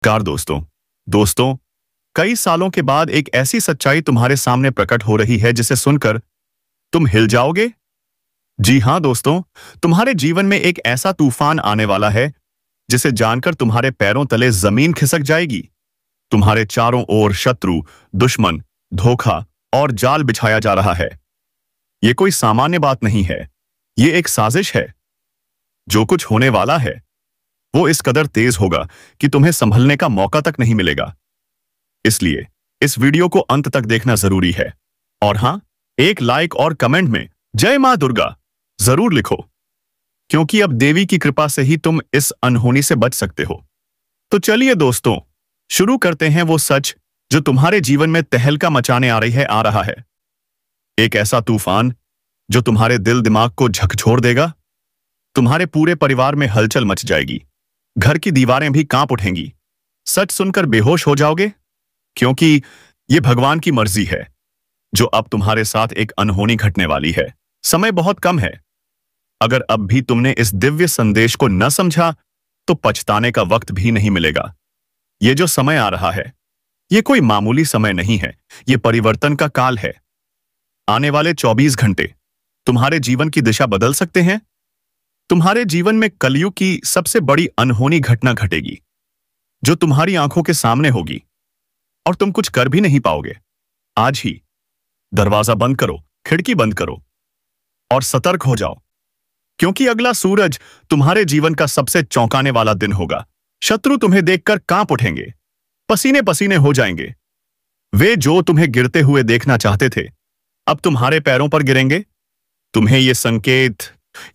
Car दोस्तों दोस्तों कई सालों के बाद एक ऐसी सच्चाई तुम्हारे सामने प्रकट हो रही है जिसे सुनकर तुम हिल जाओगे। जी हां दोस्तों, तुम्हारे जीवन में एक ऐसा तूफान आने वाला है जिसे जानकर तुम्हारे पैरों तले जमीन खिसक जाएगी। तुम्हारे चारों ओर शत्रु, दुश्मन, धोखा और जाल बिछाया जा रहा है। ये कोई सामान्य बात नहीं है, ये एक साजिश है। जो कुछ होने वाला है वो इस कदर तेज होगा कि तुम्हें संभलने का मौका तक नहीं मिलेगा। इसलिए इस वीडियो को अंत तक देखना जरूरी है। और हां, एक लाइक और कमेंट में जय मां दुर्गा जरूर लिखो, क्योंकि अब देवी की कृपा से ही तुम इस अनहोनी से बच सकते हो। तो चलिए दोस्तों, शुरू करते हैं वो सच जो तुम्हारे जीवन में तहलका मचाने आ रहा है। एक ऐसा तूफान जो तुम्हारे दिल दिमाग को झकझोर देगा। तुम्हारे पूरे परिवार में हलचल मच जाएगी, घर की दीवारें भी कांप उठेंगी। सच सुनकर बेहोश हो जाओगे, क्योंकि ये भगवान की मर्जी है जो अब तुम्हारे साथ एक अनहोनी घटने वाली है। समय बहुत कम है। अगर अब भी तुमने इस दिव्य संदेश को न समझा तो पछताने का वक्त भी नहीं मिलेगा। ये जो समय आ रहा है ये कोई मामूली समय नहीं है, ये परिवर्तन का काल है। आने वाले 24 घंटे तुम्हारे जीवन की दिशा बदल सकते हैं। तुम्हारे जीवन में कलयुग की सबसे बड़ी अनहोनी घटना घटेगी जो तुम्हारी आंखों के सामने होगी और तुम कुछ कर भी नहीं पाओगे। आज ही दरवाजा बंद करो, खिड़की बंद करो और सतर्क हो जाओ, क्योंकि अगला सूरज तुम्हारे जीवन का सबसे चौंकाने वाला दिन होगा। शत्रु तुम्हें देखकर कांप उठेंगे, पसीने पसीने हो जाएंगे। वे जो तुम्हें गिरते हुए देखना चाहते थे अब तुम्हारे पैरों पर गिरेंगे। तुम्हें ये संकेत,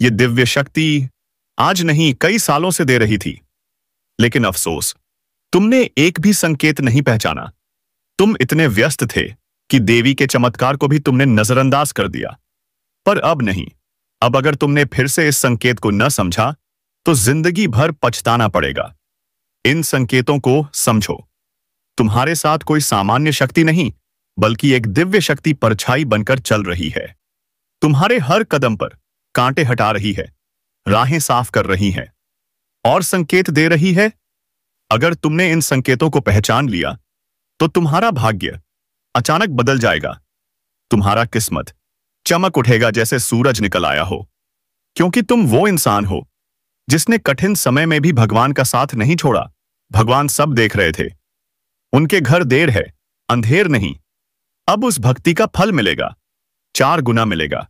ये दिव्य शक्ति आज नहीं कई सालों से दे रही थी, लेकिन अफसोस तुमने एक भी संकेत नहीं पहचाना। तुम इतने व्यस्त थे कि देवी के चमत्कार को भी तुमने नजरअंदाज कर दिया। पर अब नहीं, अब अगर तुमने फिर से इस संकेत को न समझा तो जिंदगी भर पछताना पड़ेगा। इन संकेतों को समझो। तुम्हारे साथ कोई सामान्य शक्ति नहीं, बल्कि एक दिव्य शक्ति परछाई बनकर चल रही है। तुम्हारे हर कदम पर कांटे हटा रही है, राहें साफ कर रही है और संकेत दे रही है। अगर तुमने इन संकेतों को पहचान लिया तो तुम्हारा भाग्य अचानक बदल जाएगा। तुम्हारा किस्मत चमक उठेगा जैसे सूरज निकल आया हो, क्योंकि तुम वो इंसान हो जिसने कठिन समय में भी भगवान का साथ नहीं छोड़ा। भगवान सब देख रहे थे। उनके घर देर है, अंधेर नहीं। अब उस भक्ति का फल मिलेगा, 4 गुना मिलेगा।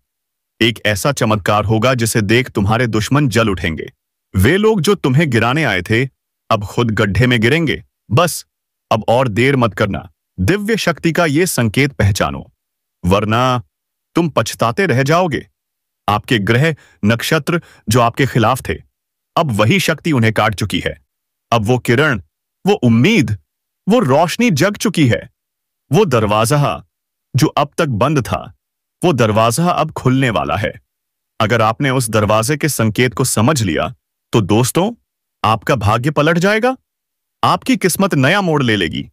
एक ऐसा चमत्कार होगा जिसे देख तुम्हारे दुश्मन जल उठेंगे। वे लोग जो तुम्हें गिराने आए थे अब खुद गड्ढे में गिरेंगे। बस अब और देर मत करना, दिव्य शक्ति का ये संकेत पहचानो, वरना तुम पछताते रह जाओगे। आपके ग्रह नक्षत्र जो आपके खिलाफ थे, अब वही शक्ति उन्हें काट चुकी है। अब वो किरण, वो उम्मीद, वो रोशनी जग चुकी है। वो दरवाजा जो अब तक बंद था, वो दरवाजा अब खुलने वाला है। अगर आपने उस दरवाजे के संकेत को समझ लिया तो दोस्तों, आपका भाग्य पलट जाएगा। आपकी किस्मत नया मोड़ ले लेगी।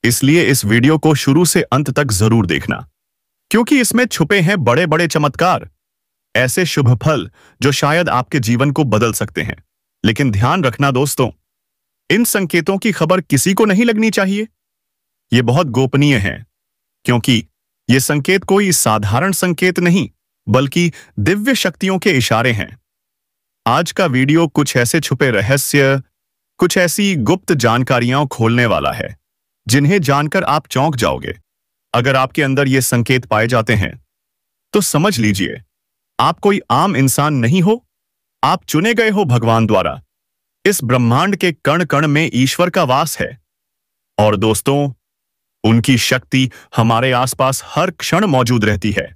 इसलिए इस वीडियो को शुरू से अंत तक जरूर देखना, क्योंकि इसमें छुपे हैं बड़े बड़े चमत्कार, ऐसे शुभ फल जो शायद आपके जीवन को बदल सकते हैं। लेकिन ध्यान रखना दोस्तों, इन संकेतों की खबर किसी को नहीं लगनी चाहिए। ये बहुत गोपनीय है, क्योंकि ये संकेत कोई साधारण संकेत नहीं, बल्कि दिव्य शक्तियों के इशारे हैं। आज का वीडियो कुछ ऐसे छुपे रहस्य, कुछ ऐसी गुप्त जानकारियां खोलने वाला है जिन्हें जानकर आप चौंक जाओगे। अगर आपके अंदर ये संकेत पाए जाते हैं तो समझ लीजिए आप कोई आम इंसान नहीं हो, आप चुने गए हो भगवान द्वारा। इस ब्रह्मांड के कण कण में ईश्वर का वास है। और दोस्तों, उनकी शक्ति हमारे आसपास हर क्षण मौजूद रहती है।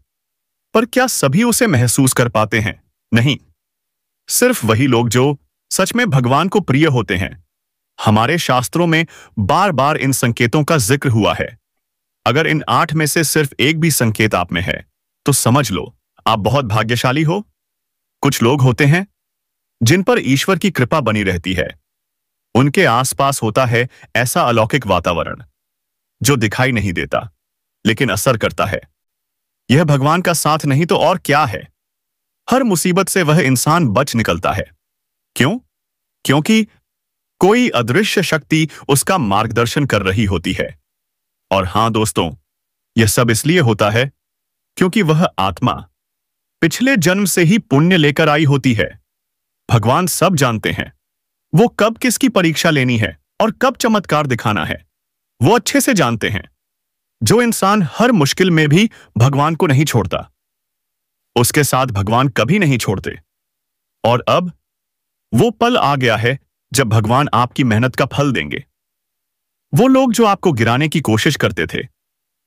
पर क्या सभी उसे महसूस कर पाते हैं? नहीं, सिर्फ वही लोग जो सच में भगवान को प्रिय होते हैं। हमारे शास्त्रों में बार बार इन संकेतों का जिक्र हुआ है। अगर इन 8 में से सिर्फ एक भी संकेत आप में है तो समझ लो आप बहुत भाग्यशाली हो। कुछ लोग होते हैं जिन पर ईश्वर की कृपा बनी रहती है। उनके आसपास होता है ऐसा अलौकिक वातावरण जो दिखाई नहीं देता, लेकिन असर करता है। यह भगवान का साथ नहीं तो और क्या है। हर मुसीबत से वह इंसान बच निकलता है। क्यों? क्योंकि कोई अदृश्य शक्ति उसका मार्गदर्शन कर रही होती है। और हां दोस्तों, यह सब इसलिए होता है क्योंकि वह आत्मा पिछले जन्म से ही पुण्य लेकर आई होती है। भगवान सब जानते हैं, वो कब किसकी परीक्षा लेनी है और कब चमत्कार दिखाना है। वो अच्छे से जानते हैं। जो इंसान हर मुश्किल में भी भगवान को नहीं छोड़ता, उसके साथ भगवान कभी नहीं छोड़ते। और अब वो पल आ गया है जब भगवान आपकी मेहनत का फल देंगे। वो लोग जो आपको गिराने की कोशिश करते थे,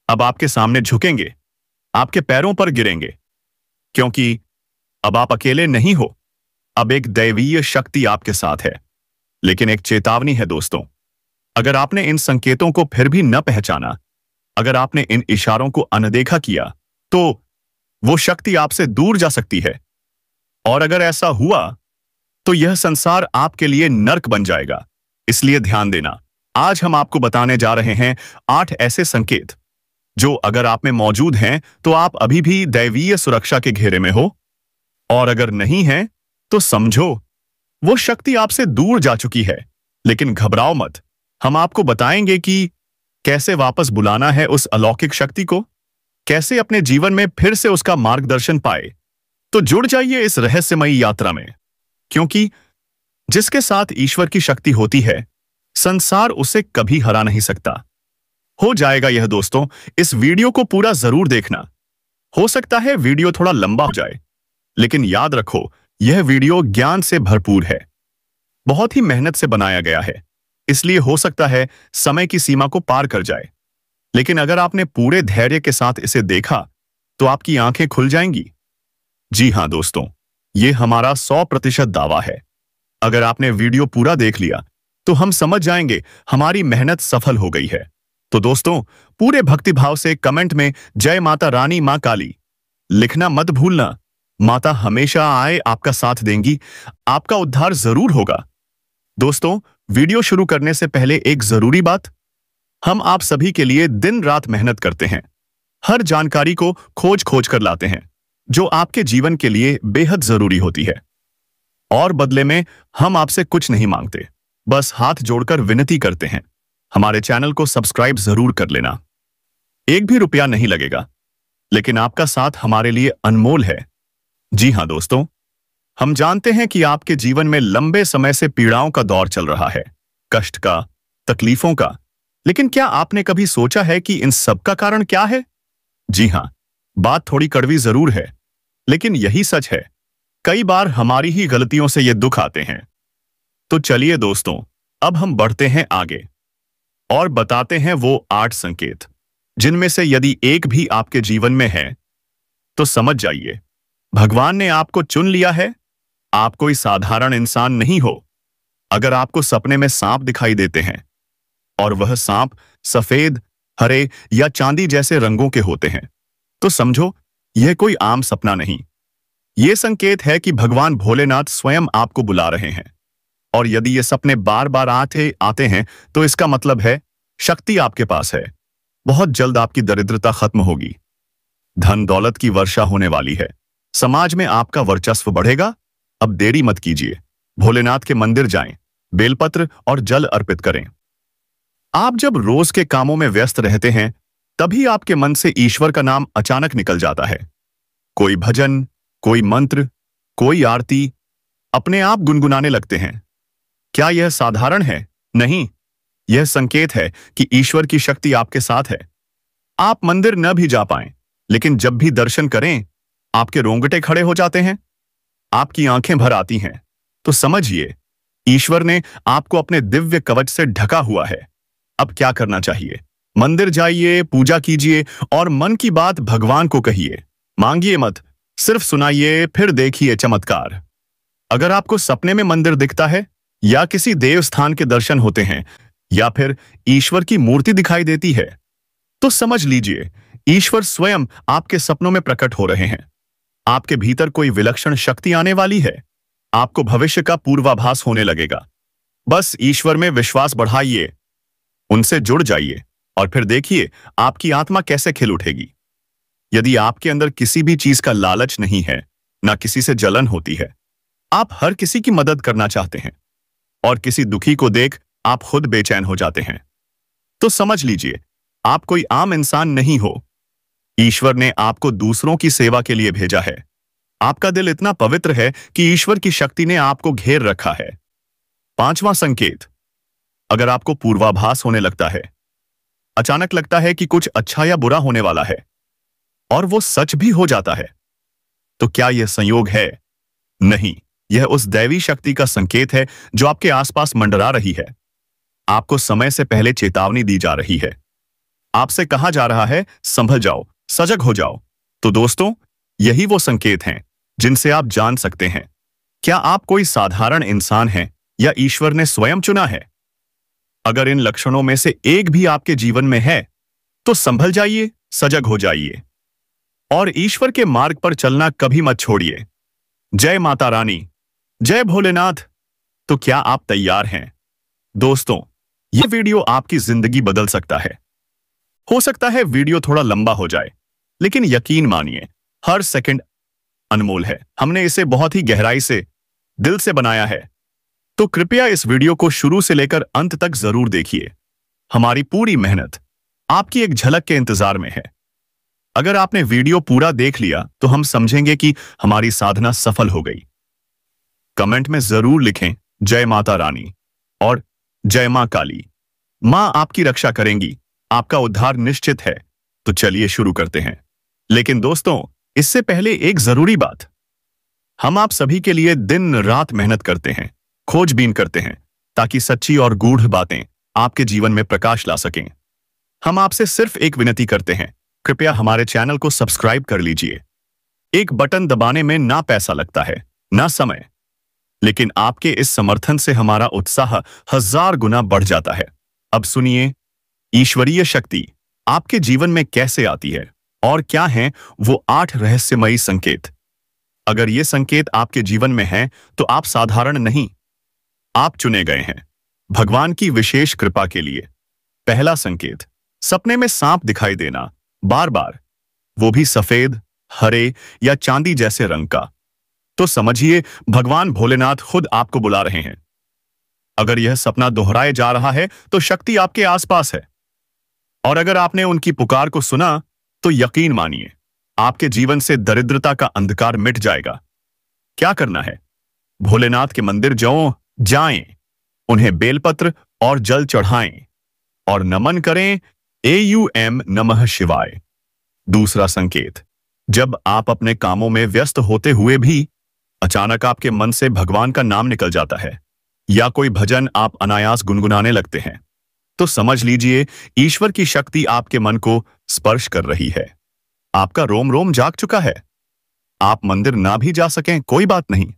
अब आपके सामने झुकेंगे, आपके पैरों पर गिरेंगे, क्योंकि अब आप अकेले नहीं हो। अब एक दैवीय शक्ति आपके साथ है। लेकिन एक चेतावनी है दोस्तों, अगर आपने इन संकेतों को फिर भी न पहचाना, अगर आपने इन इशारों को अनदेखा किया, तो वो शक्ति आपसे दूर जा सकती है। और अगर ऐसा हुआ तो यह संसार आपके लिए नर्क बन जाएगा। इसलिए ध्यान देना, आज हम आपको बताने जा रहे हैं 8 ऐसे संकेत जो अगर आप में मौजूद हैं तो आप अभी भी दैवीय सुरक्षा के घेरे में हो, और अगर नहीं है तो समझो वो शक्ति आपसे दूर जा चुकी है। लेकिन घबराओ मत, हम आपको बताएंगे कि कैसे वापस बुलाना है उस अलौकिक शक्ति को, कैसे अपने जीवन में फिर से उसका मार्गदर्शन पाए। तो जुड़ जाइए इस रहस्यमयी यात्रा में, क्योंकि जिसके साथ ईश्वर की शक्ति होती है, संसार उसे कभी हरा नहीं सकता। हो जाएगा यह दोस्तों, इस वीडियो को पूरा जरूर देखना। हो सकता है वीडियो थोड़ा लंबा हो जाए, लेकिन याद रखो यह वीडियो ज्ञान से भरपूर है, बहुत ही मेहनत से बनाया गया है, इसलिए हो सकता है समय की सीमा को पार कर जाए। लेकिन अगर आपने पूरे धैर्य के साथ इसे देखा तो आपकी आंखें खुल जाएंगी। जी हां दोस्तों, यह हमारा 100% दावा है। अगर आपने वीडियो पूरा देख लिया तो हम समझ जाएंगे हमारी मेहनत सफल हो गई है। तो दोस्तों, पूरे भक्तिभाव से कमेंट में जय माता रानी मां काली लिखना मत भूलना। माता हमेशा आए आपका साथ देंगी, आपका उद्धार जरूर होगा। दोस्तों, वीडियो शुरू करने से पहले एक जरूरी बात, हम आप सभी के लिए दिन रात मेहनत करते हैं, हर जानकारी को खोज खोज कर लाते हैं जो आपके जीवन के लिए बेहद जरूरी होती है। और बदले में हम आपसे कुछ नहीं मांगते, बस हाथ जोड़कर विनती करते हैं, हमारे चैनल को सब्सक्राइब जरूर कर लेना। एक भी रुपया नहीं लगेगा, लेकिन आपका साथ हमारे लिए अनमोल है। जी हां दोस्तों, हम जानते हैं कि आपके जीवन में लंबे समय से पीड़ाओं का दौर चल रहा है, कष्ट का, तकलीफों का। लेकिन क्या आपने कभी सोचा है कि इन सब का कारण क्या है? जी हां, बात थोड़ी कड़वी जरूर है, लेकिन यही सच है। कई बार हमारी ही गलतियों से ये दुख आते हैं। तो चलिए दोस्तों, अब हम बढ़ते हैं आगे और बताते हैं वो 8 संकेत, जिनमें से यदि एक भी आपके जीवन में है तो समझ जाइए भगवान ने आपको चुन लिया है। आप कोई साधारण इंसान नहीं हो। अगर आपको सपने में सांप दिखाई देते हैं और वह सांप सफेद, हरे या चांदी जैसे रंगों के होते हैं, तो समझो यह कोई आम सपना नहीं। यह संकेत है कि भगवान भोलेनाथ स्वयं आपको बुला रहे हैं। और यदि ये सपने बार बार आते हैं तो इसका मतलब है शक्ति आपके पास है। बहुत जल्द आपकी दरिद्रता खत्म होगी, धन दौलत की वर्षा होने वाली है, समाज में आपका वर्चस्व बढ़ेगा। अब देरी मत कीजिए, भोलेनाथ के मंदिर जाएं, बेलपत्र और जल अर्पित करें। आप जब रोज के कामों में व्यस्त रहते हैं, तभी आपके मन से ईश्वर का नाम अचानक निकल जाता है। कोई भजन, कोई मंत्र, कोई आरती, अपने आप गुनगुनाने लगते हैं। क्या यह साधारण है? नहीं, यह संकेत है कि ईश्वर की शक्ति आपके साथ है। आप मंदिर न भी जा पाएं, लेकिन जब भी दर्शन करें, आपके रोंगटे खड़े हो जाते हैं, आपकी आंखें भर आती हैं। तो समझिए ईश्वर ने आपको अपने दिव्य कवच से ढका हुआ है। अब क्या करना चाहिए? मंदिर जाइए, पूजा कीजिए और मन की बात भगवान को कहिए। मांगिए मत, सिर्फ सुनाइए, फिर देखिए चमत्कार। अगर आपको सपने में मंदिर दिखता है या किसी देव स्थान के दर्शन होते हैं या फिर ईश्वर की मूर्ति दिखाई देती है, तो समझ लीजिए ईश्वर स्वयं आपके सपनों में प्रकट हो रहे हैं। आपके भीतर कोई विलक्षण शक्ति आने वाली है। आपको भविष्य का पूर्वाभास होने लगेगा। बस ईश्वर में विश्वास बढ़ाइए, उनसे जुड़ जाइए और फिर देखिए आपकी आत्मा कैसे खिल उठेगी। यदि आपके अंदर किसी भी चीज का लालच नहीं है, ना किसी से जलन होती है, आप हर किसी की मदद करना चाहते हैं और किसी दुखी को देख आप खुद बेचैन हो जाते हैं। तो समझ लीजिए, आप कोई आम इंसान नहीं हो। ईश्वर ने आपको दूसरों की सेवा के लिए भेजा है। आपका दिल इतना पवित्र है कि ईश्वर की शक्ति ने आपको घेर रखा है। पांचवां संकेत, अगर आपको पूर्वाभास होने लगता है, अचानक लगता है कि कुछ अच्छा या बुरा होने वाला है, और वो सच भी हो जाता है, तो क्या यह संयोग है? नहीं, यह उस दैवी शक्ति का संकेत है जो आपके आसपास मंडरा रही है। आपको समय से पहले चेतावनी दी जा रही है। आपसे कहा जा रहा है, संभल जाओ, सजग हो जाओ। तो दोस्तों, यही वो संकेत हैं जिनसे आप जान सकते हैं क्या आप कोई साधारण इंसान हैं या ईश्वर ने स्वयं चुना है। अगर इन लक्षणों में से एक भी आपके जीवन में है, तो संभल जाइए, सजग हो जाइए और ईश्वर के मार्ग पर चलना कभी मत छोड़िए। जय माता रानी, जय भोलेनाथ। तो क्या आप तैयार हैं? दोस्तों, यह वीडियो आपकी जिंदगी बदल सकता है। हो सकता है वीडियो थोड़ा लंबा हो जाए, लेकिन यकीन मानिए, हर सेकंड अनमोल है। हमने इसे बहुत ही गहराई से, दिल से बनाया है। तो कृपया इस वीडियो को शुरू से लेकर अंत तक जरूर देखिए। हमारी पूरी मेहनत आपकी एक झलक के इंतजार में है। अगर आपने वीडियो पूरा देख लिया तो हम समझेंगे कि हमारी साधना सफल हो गई। कमेंट में जरूर लिखें, जय माता रानी और जय मां काली। मां आपकी रक्षा करेंगी, आपका उद्धार निश्चित है। तो चलिए शुरू करते हैं। लेकिन दोस्तों, इससे पहले एक जरूरी बात। हम आप सभी के लिए दिन रात मेहनत करते हैं, खोजबीन करते हैं, ताकि सच्ची और गूढ़ बातें आपके जीवन में प्रकाश ला सकें। हम आपसे सिर्फ एक विनती करते हैं, कृपया हमारे चैनल को सब्सक्राइब कर लीजिए। एक बटन दबाने में ना पैसा लगता है, ना समय, लेकिन आपके इस समर्थन से हमारा उत्साह 1000 गुना बढ़ जाता है। अब सुनिए, ईश्वरीय शक्ति आपके जीवन में कैसे आती है और क्या हैं वो 8 रहस्यमयी संकेत। अगर ये संकेत आपके जीवन में हैं, तो आप साधारण नहीं, आप चुने गए हैं भगवान की विशेष कृपा के लिए। पहला संकेत, सपने में सांप दिखाई देना, बार बार, वो भी सफेद, हरे या चांदी जैसे रंग का। तो समझिए, भगवान भोलेनाथ खुद आपको बुला रहे हैं। अगर यह सपना दोहराए जा रहा है, तो शक्ति आपके आसपास है। और अगर आपने उनकी पुकार को सुना, तो यकीन मानिए, आपके जीवन से दरिद्रता का अंधकार मिट जाएगा। क्या करना है? भोलेनाथ के मंदिर जाएं, उन्हें बेलपत्र और जल चढ़ाएं और नमन करें, AUM नमः शिवाय। दूसरा संकेत, जब आप अपने कामों में व्यस्त होते हुए भी अचानक आपके मन से भगवान का नाम निकल जाता है या कोई भजन आप अनायास गुनगुनाने लगते हैं, तो समझ लीजिए ईश्वर की शक्ति आपके मन को स्पर्श कर रही है। आपका रोम रोम जाग चुका है। आप मंदिर ना भी जा सकें, कोई बात नहीं,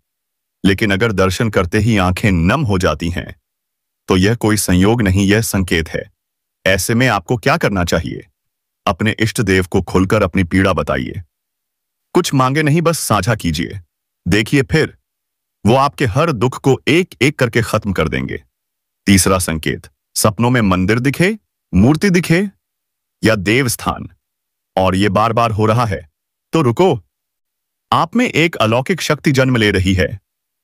लेकिन अगर दर्शन करते ही आंखें नम हो जाती हैं, तो यह कोई संयोग नहीं, यह संकेत है। ऐसे में आपको क्या करना चाहिए? अपने इष्ट देव को खुलकर अपनी पीड़ा बताइए। कुछ मांगे नहीं, बस साझा कीजिए। देखिए, फिर वो आपके हर दुख को एक एक करके खत्म कर देंगे। तीसरा संकेत, सपनों में मंदिर दिखे, मूर्ति दिखे या देव स्थान, और ये बार बार हो रहा है, तो रुको, आप में एक अलौकिक शक्ति जन्म ले रही है।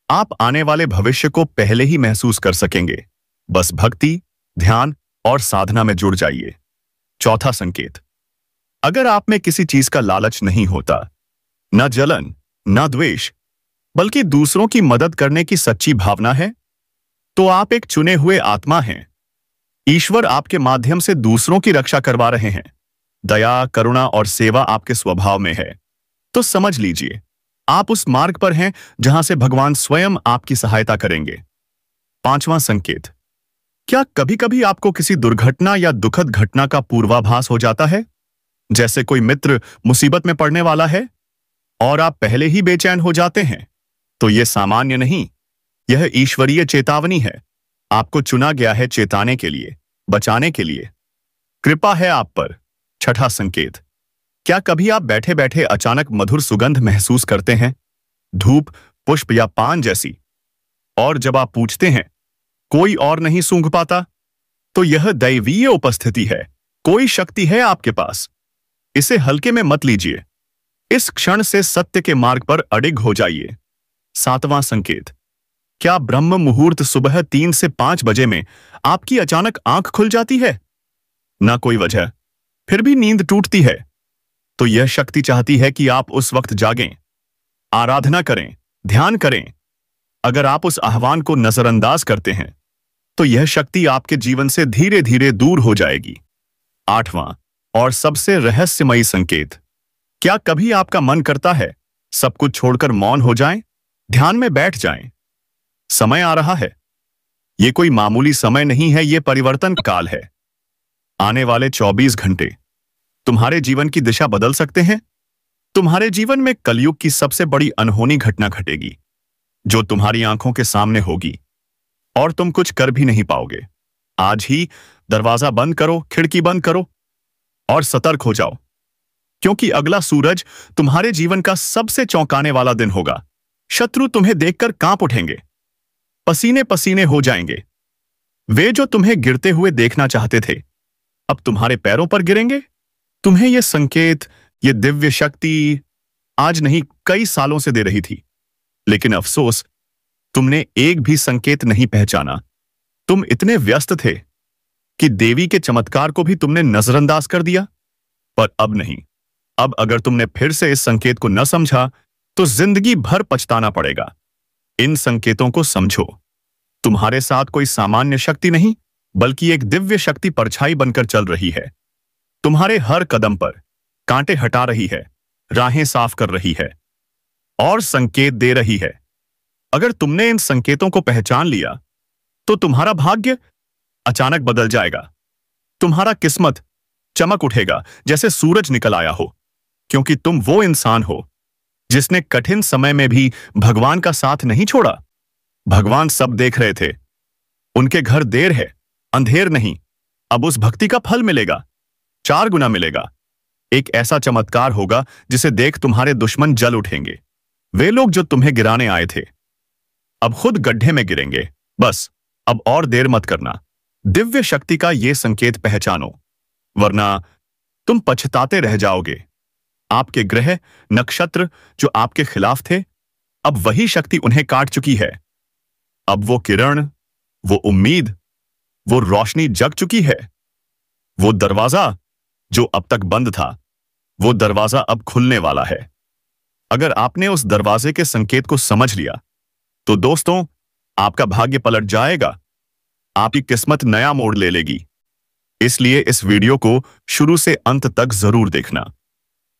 आप आने वाले भविष्य को पहले ही महसूस कर सकेंगे। बस भक्ति, ध्यान और साधना में जुड़ जाइए। चौथा संकेत, अगर आप में किसी चीज का लालच नहीं होता, न जलन, न द्वेष, बल्कि दूसरों की मदद करने की सच्ची भावना है, तो आप एक चुने हुए आत्मा हैं। ईश्वर आपके माध्यम से दूसरों की रक्षा करवा रहे हैं। दया, करुणा और सेवा आपके स्वभाव में है। तो समझ लीजिए, आप उस मार्ग पर हैं जहां से भगवान स्वयं आपकी सहायता करेंगे। पांचवां संकेत, क्या कभी कभी आपको किसी दुर्घटना या दुखद घटना का पूर्वाभास हो जाता है? जैसे कोई मित्र मुसीबत में पड़ने वाला है और आप पहले ही बेचैन हो जाते हैं? तो यह सामान्य नहीं, यह ईश्वरीय चेतावनी है। आपको चुना गया है चेताने के लिए, बचाने के लिए। कृपा है आप पर। छठा संकेत, क्या कभी आप बैठे बैठे अचानक मधुर सुगंध महसूस करते हैं, धूप, पुष्प या पान जैसी, और जब आप पूछते हैं कोई और नहीं सूंघ पाता? तो यह दैवीय उपस्थिति है, कोई शक्ति है आपके पास। इसे हल्के में मत लीजिए। इस क्षण से सत्य के मार्ग पर अडिग हो जाइए। सातवां संकेत, क्या ब्रह्म मुहूर्त सुबह 3 से 5 बजे में आपकी अचानक आंख खुल जाती है? ना कोई वजह, फिर भी नींद टूटती है। तो यह शक्ति चाहती है कि आप उस वक्त जागें, आराधना करें, ध्यान करें। अगर आप उस आह्वान को नजरअंदाज करते हैं तो यह शक्ति आपके जीवन से धीरे धीरे दूर हो जाएगी। 8वां और सबसे रहस्यमयी संकेत। क्या कभी आपका मन करता है सब कुछ छोड़कर मौन हो जाएं, ध्यान में बैठ जाएं? समय आ रहा है। यह कोई मामूली समय नहीं है, यह परिवर्तन काल है। आने वाले 24 घंटे तुम्हारे जीवन की दिशा बदल सकते हैं। तुम्हारे जीवन में कलयुग की सबसे बड़ी अनहोनी घटना घटेगी, जो तुम्हारी आंखों के सामने होगी और तुम कुछ कर भी नहीं पाओगे। आज ही दरवाजा बंद करो, खिड़की बंद करो और सतर्क हो जाओ, क्योंकि अगला सूरज तुम्हारे जीवन का सबसे चौंकाने वाला दिन होगा। शत्रु तुम्हें देखकर कांप उठेंगे, पसीने पसीने हो जाएंगे। वे जो तुम्हें गिरते हुए देखना चाहते थे, अब तुम्हारे पैरों पर गिरेंगे। तुम्हें यह संकेत, यह दिव्य शक्ति आज नहीं, कई सालों से दे रही थी, लेकिन अफसोस तुमने एक भी संकेत नहीं पहचाना। तुम इतने व्यस्त थे कि देवी के चमत्कार को भी तुमने नजरअंदाज कर दिया। पर अब नहीं। अब अगर तुमने फिर से इस संकेत को न समझा तो जिंदगी भर पछताना पड़ेगा। इन संकेतों को समझो। तुम्हारे साथ कोई सामान्य शक्ति नहीं, बल्कि एक दिव्य शक्ति परछाई बनकर चल रही है। तुम्हारे हर कदम पर कांटे हटा रही है, राहें साफ कर रही है और संकेत दे रही है। अगर तुमने इन संकेतों को पहचान लिया तो तुम्हारा भाग्य अचानक बदल जाएगा। तुम्हारा किस्मत चमक उठेगा जैसे सूरज निकल आया हो, क्योंकि तुम वो इंसान हो जिसने कठिन समय में भी भगवान का साथ नहीं छोड़ा। भगवान सब देख रहे थे। उनके घर देर है, अंधेर नहीं। अब उस भक्ति का फल मिलेगा, 4 गुना मिलेगा। एक ऐसा चमत्कार होगा जिसे देख तुम्हारे दुश्मन जल उठेंगे। वे लोग जो तुम्हें गिराने आए थे अब खुद गड्ढे में गिरेंगे। बस अब और देर मत करना। दिव्य शक्ति का यह संकेत पहचानो, वरना तुम पछताते रह जाओगे। आपके ग्रह नक्षत्र जो आपके खिलाफ थे, अब वही शक्ति उन्हें काट चुकी है। अब वो किरण, वो उम्मीद, वो रोशनी जग चुकी है। वो दरवाजा जो अब तक बंद था, वो दरवाजा अब खुलने वाला है। अगर आपने उस दरवाजे के संकेत को समझ लिया तो दोस्तों, आपका भाग्य पलट जाएगा। आपकी किस्मत नया मोड़ ले लेगी। इसलिए इस वीडियो को शुरू से अंत तक जरूर देखना,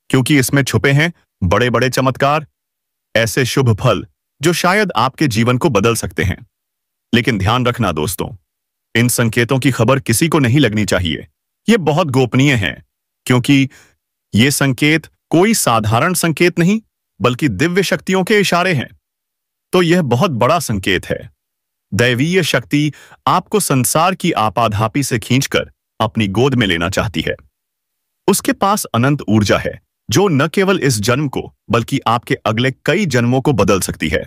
क्योंकि इसमें छुपे हैं बड़े बड़े चमत्कार, ऐसे शुभ फल जो शायद आपके जीवन को बदल सकते हैं। लेकिन ध्यान रखना दोस्तों, इन संकेतों की खबर किसी को नहीं लगनी चाहिए। ये बहुत गोपनीय हैं, क्योंकि ये संकेत कोई साधारण संकेत नहीं, बल्कि दिव्य शक्तियों के इशारे हैं। तो यह बहुत बड़ा संकेत है। दैवीय शक्ति आपको संसार की आपाधापी से खींचकर अपनी गोद में लेना चाहती है। उसके पास अनंत ऊर्जा है जो न केवल इस जन्म को बल्कि आपके अगले कई जन्मों को बदल सकती है।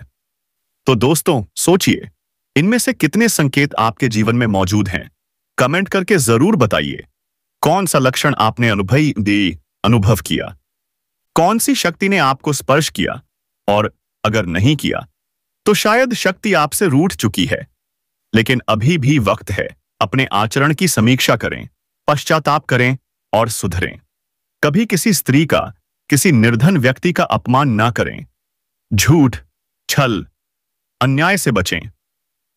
तो दोस्तों सोचिए, इनमें से कितने संकेत आपके जीवन में मौजूद हैं? कमेंट करके जरूर बताइए। कौन सा लक्षण आपने अनुभव किया? कौन सी शक्ति ने आपको स्पर्श किया? और अगर नहीं किया तो शायद शक्ति आपसे रूठ चुकी है। लेकिन अभी भी वक्त है। अपने आचरण की समीक्षा करें, पश्चाताप करें और सुधरें। कभी किसी स्त्री का, किसी निर्धन व्यक्ति का अपमान ना करें। झूठ, छल, अन्याय से बचें,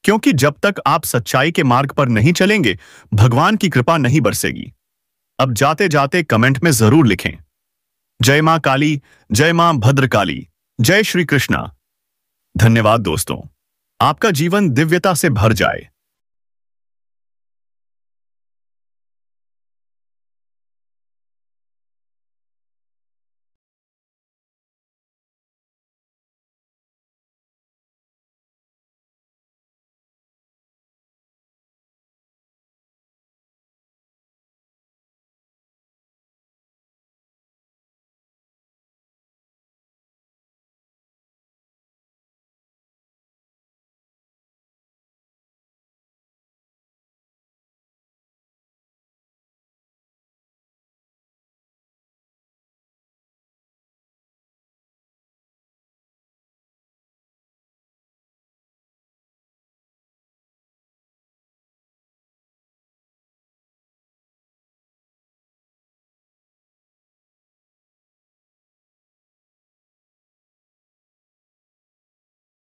क्योंकि जब तक आप सच्चाई के मार्ग पर नहीं चलेंगे, भगवान की कृपा नहीं बरसेगी। अब जाते जाते कमेंट में जरूर लिखें, जय मां काली, जय मां भद्रकाली, जय श्री कृष्णा। धन्यवाद दोस्तों। आपका जीवन दिव्यता से भर जाए।